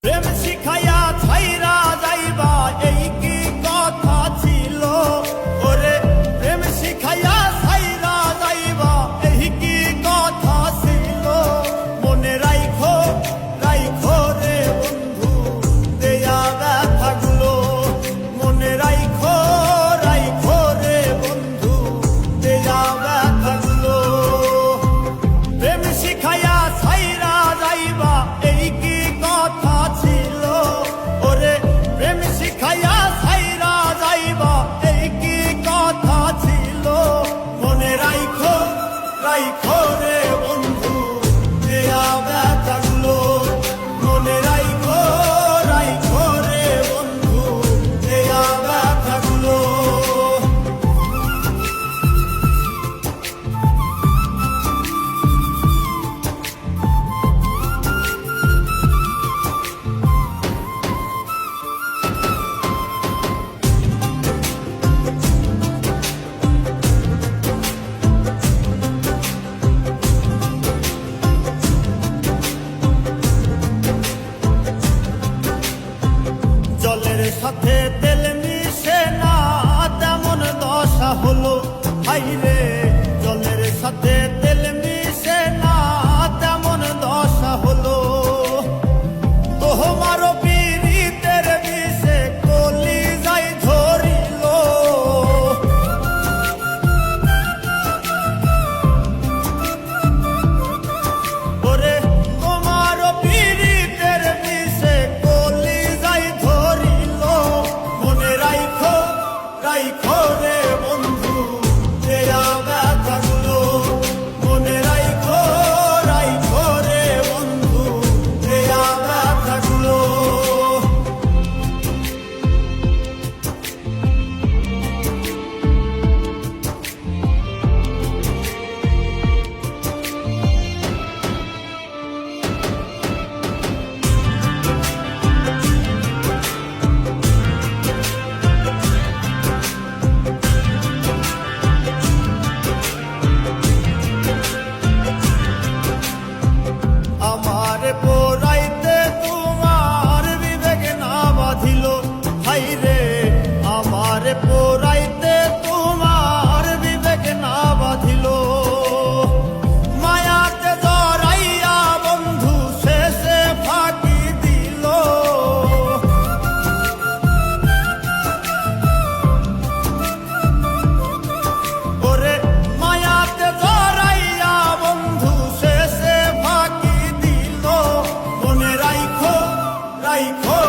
প্রেম শিখাইয়া ছাইরা যাইবা এই কি কথা ছিল ওরে প্রেম শিখাইয়া ছাইরা যাইবা এই কি কথা ছিল মনে রাইখো রাইখো রে বন্ধু দেয়া ব্যথাগুলো মনে রাইখো রাইখো রে বন্ধু দেয়া ব্যথাগুলো প্রেম শিখাইয়া ছাইরা যাইবা এই কি কথা ছিল ওরে প্রেম শিখাইয়া ছাইরা যাইবা এই কি কথা ছিল মনে রাইখো রাইখো রে বন্ধু দেয়া ব্যথাগুলো মনে রাইখো রাইখো রে বন্ধু দেয়া ব্যথাগুলো জলের সাথে তেল মিশে না তেমন দশা হলো হাইরে জলের সাথে তেল মিশে না তেমন দশা হলো তোমারও পীড়িতের বিষে কলি যাই ধরিল ওরে তোমারও পীড়িতের বিষে কলি যাই ধরিল মনে রাইখো রাইখো রে বন্ধু দেয়া ব্যথাগুলো মনে রাইখো রাইখো রে বন্ধু দেয়া ব্যথাগুলো আমার পোড়াইতে তোমার বিবেক না বাঁধিল হাইরে আমার পোড়াইতে তোমার বিবেক না বাঁধিল মায়াতে জড়াইয়া বন্ধু শেষে ফাঁকি দিল ওরে মায়াতে জড়াইয়া বন্ধু শেষে ফাঁকি দিল মনে রাইখো রাইখো